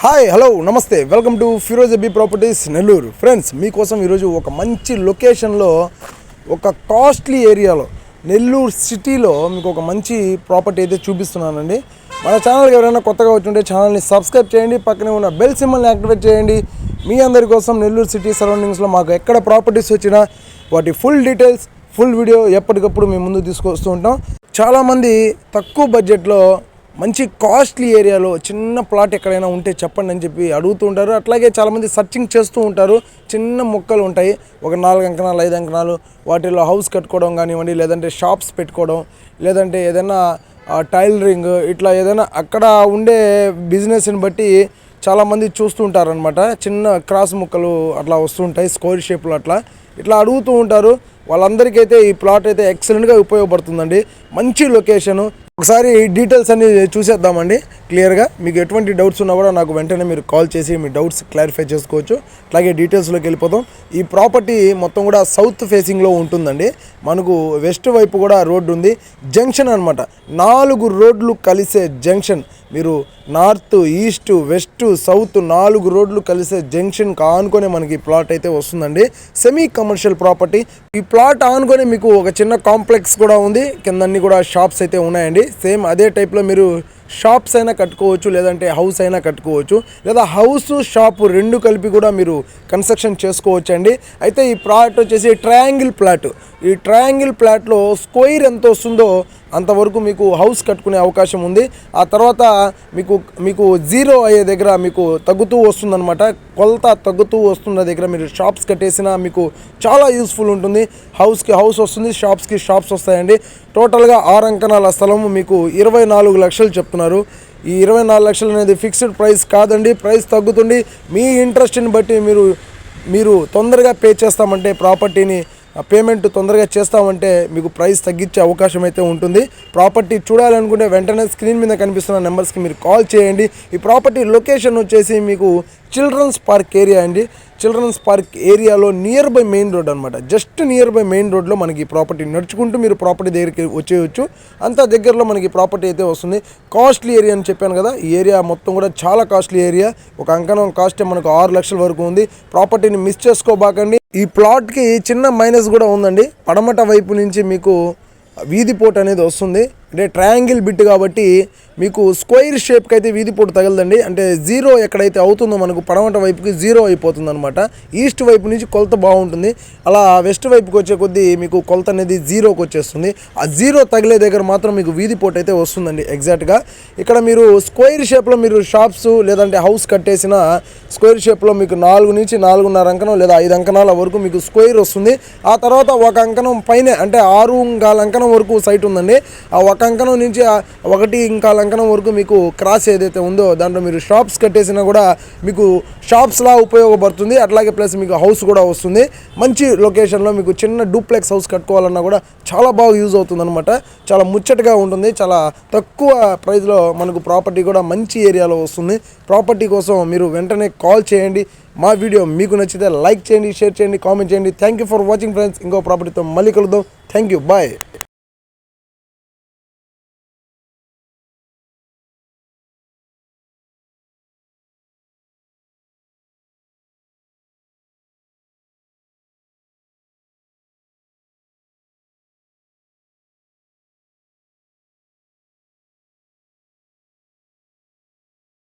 Hi hello namaste welcome to Firoz B properties Nellore. Friends, మీకోసం ఈరోజు ఒక మంచి లొకేషన్లో ఒక కాస్ట్లీ ఏరియాలో నెల్లూరు సిటీలో మీకు ఒక మంచి ప్రాపర్టీ అయితే చూపిస్తున్నానండి. మన ఛానల్కి ఎవరైనా కొత్తగా వచ్చుంటే ఛానల్ని సబ్స్క్రైబ్ చేయండి, పక్కనే ఉన్న బెల్ సింబల్ని యాక్టివేట్ చేయండి. మీ అందరి కోసం నెల్లూరు సిటీ సరౌండింగ్స్లో మాకు ఎక్కడ ప్రాపర్టీస్ వచ్చినా వాటి ఫుల్ డీటెయిల్స్ ఫుల్ వీడియో ఎప్పటికప్పుడు మేము ముందు తీసుకొస్తూ ఉంటాం. చాలామంది తక్కువ బడ్జెట్లో మంచి కాస్ట్లీ ఏరియాలో చిన్న ప్లాట్ ఎక్కడైనా ఉంటే చెప్పండి అని చెప్పి అడుగుతూ ఉంటారు. అట్లాగే చాలామంది సర్చింగ్ చేస్తూ ఉంటారు. చిన్న మొక్కలు ఉంటాయి, ఒక 4 అంకణాలు 5 అంకణాలు, వాటిల్లో హౌస్ కట్టుకోవడం కానివ్వండి, లేదంటే షాప్స్ పెట్టుకోవడం, లేదంటే ఏదైనా టైలరింగ్, ఇట్లా ఏదైనా అక్కడ ఉండే బిజినెస్ని బట్టి చాలామంది చూస్తూ ఉంటారనమాట. చిన్న క్రాస్ ముక్కలు అట్లా వస్తుంటాయి, స్క్వేర్ షేప్లో ఇట్లా అడుగుతూ ఉంటారు. వాళ్ళందరికైతే ఈ ప్లాట్ అయితే ఎక్సలెంట్గా ఉపయోగపడుతుందండి. మంచి లొకేషను. ఒకసారి డీటెయిల్స్ అన్ని చూసేద్దామండి క్లియర్గా. మీకు ఎటువంటి డౌట్స్ ఉన్నా కూడా నాకు వెంటనే మీరు కాల్ చేసి మీ డౌట్స్ క్లారిఫై చేసుకోవచ్చు. అట్లాగే డీటెయిల్స్లోకి వెళ్ళిపోతాం. ఈ ప్రాపర్టీ మొత్తం కూడా సౌత్ ఫేసింగ్లో ఉంటుందండి. మనకు వెస్ట్ వైపు కూడా రోడ్డు ఉంది, జంక్షన్ అనమాట. 4 రోడ్లు కలిసే జంక్షన్. మీరు నార్త్, ఈస్ట్, వెస్ట్, సౌత్ 4 రోడ్లు కలిసే జంక్షన్ ఆనుకొని మనకి ప్లాట్ అయితే వస్తుందండి. Semi commercial property. ఈ ప్లాట్ ఆనుకొని మీకు ఒక చిన్న కాంప్లెక్స్ కూడా ఉంది, కిందన్నీ కూడా షాప్స్ అయితే ఉన్నాయండి. సేమ్ అదే టైప్లో మీరు షాప్స్ అయినా కట్టుకోవచ్చు, లేదంటే హౌస్ అయినా కట్టుకోవచ్చు, లేదా హౌస్ షాప్ 2 కలిపి కూడా మీరు కన్స్ట్రక్షన్ చేసుకోవచ్చు అండి. అయితే ఈ ప్లాట్ వచ్చేసి ట్రయాంగిల్ ప్లాట్. ఈ ట్రయాంగిల్ ప్లాట్లో స్క్వేర్ ఎంత వస్తుందో అంతవరకు మీకు హౌస్ కట్టుకునే అవకాశం ఉంది. ఆ తర్వాత మీకు జీరో అయ్యే దగ్గర మీకు తగ్గుతూ వస్తుందన్నమాట. కొలత తగ్గుతూ వస్తున్న దగ్గర మీరు షాప్స్ కట్టేసినా మీకు చాలా యూస్ఫుల్ ఉంటుంది. హౌస్కి హౌస్ వస్తుంది, షాప్స్కి షాప్స్ వస్తాయండి. టోటల్గా 6 అంకణాల స్థలం మీకు 24 లక్షలు చెప్తున్నారు. ఈ 24 లక్షలు అనేది ఫిక్స్డ్ ప్రైస్ కాదండి, ప్రైస్ తగ్గుతుంది. మీ ఇంట్రెస్ట్ని బట్టి మీరు తొందరగా పే చేస్తామంటే ప్రాపర్టీని పేమెంట్ తొందరగా చేస్తామంటే మీకు ప్రైస్ తగ్గించే అవకాశం అయితే ఉంటుంది. ప్రాపర్టీ చూడాలనుకుంటే వెంటనే స్క్రీన్ మీద కనిపిస్తున్న నెంబర్స్కి మీరు కాల్ చేయండి. ఈ ప్రాపర్టీ లొకేషన్ వచ్చేసి మీకు చిల్డ్రన్స్ పార్క్ ఏరియా అండి. చిల్డ్రన్స్ పార్క్ ఏరియాలో నియర్ బై మెయిన్ రోడ్ అనమాట. జస్ట్ నియర్ బై మెయిన్ రోడ్లో మనకి ప్రాపర్టీ నడుచుకుంటూ మీరు ప్రాపర్టీ దగ్గరికి వచ్చేయచ్చు. అంత దగ్గరలో మనకి ప్రాపర్టీ అయితే వస్తుంది. కాస్ట్లీ ఏరియా అని చెప్పాను కదా, ఈ ఏరియా మొత్తం కూడా చాలా కాస్ట్లీ ఏరియా. ఒక అంకణం కాస్టే మనకు 6 లక్షల వరకు ఉంది. ప్రాపర్టీని మిస్ చేసుకోబాకండి. ఈ ప్లాట్కి చిన్న మైనస్ కూడా ఉందండి. పడమట వైపు నుంచి మీకు వీధిపోటు అనేది వస్తుంది. అంటే ట్రయాంగిల్ బిట్ కాబట్టి మీకు స్క్వేర్ షేప్కి అయితే వీధిపోటు తగలదండి. అంటే జీరో ఎక్కడైతే అవుతుందో మనకు పడమట వైపుకి జీరో అయిపోతుంది అనమాట. ఈస్ట్ వైపు నుంచి కొలత బాగుంటుంది. అలా వెస్ట్ వైపుకి వచ్చే కొద్దీ మీకు కొలత అనేది జీరోకి వచ్చేస్తుంది. ఆ జీరో తగిలే దగ్గర మాత్రం మీకు వీధిపోటు అయితే వస్తుందండి ఎగ్జాక్ట్గా. ఇక్కడ మీరు స్క్వేర్ షేప్లో మీరు షాప్స్ లేదంటే హౌస్ కట్టేసిన స్క్వేర్ షేప్లో మీకు 4 నుంచి 4.5 అంకణం లేదా 5 అంకణాల వరకు మీకు స్క్వేర్ వస్తుంది. ఆ తర్వాత ఒక అంకణం పైన అంటే 6.25 అంకణం వరకు సైట్ ఉందండి. ఆ ఒక అంకణం నుంచి 1.25 అంకణం వరకు మీకు క్రాస్ ఏదైతే ఉందో దాంట్లో మీరు షాప్స్ కట్టేసినా కూడా మీకు షాప్స్లా ఉపయోగపడుతుంది. అట్లాగే ప్లస్ మీకు హౌస్ కూడా వస్తుంది. మంచి లొకేషన్లో మీకు చిన్న డూప్లెక్స్ హౌస్ కట్టుకోవాలన్నా కూడా చాలా బాగా యూజ్ అవుతుంది అనమాట. చాలా ముచ్చటగా ఉంటుంది. చాలా తక్కువ ప్రైస్లో మనకు ప్రాపర్టీ కూడా మంచి ఏరియాలో వస్తుంది. ప్రాపర్టీ కోసం మీరు వెంటనే కాల్ చేయండి. మా వీడియో మీకు నచ్చితే లైక్ చేయండి, షేర్ చేయండి, కామెంట్ చేయండి. Thank you for watching friends. ఇంకో ప్రాపర్టీతో మళ్ళీ కలుద్దాం. Thank you, bye.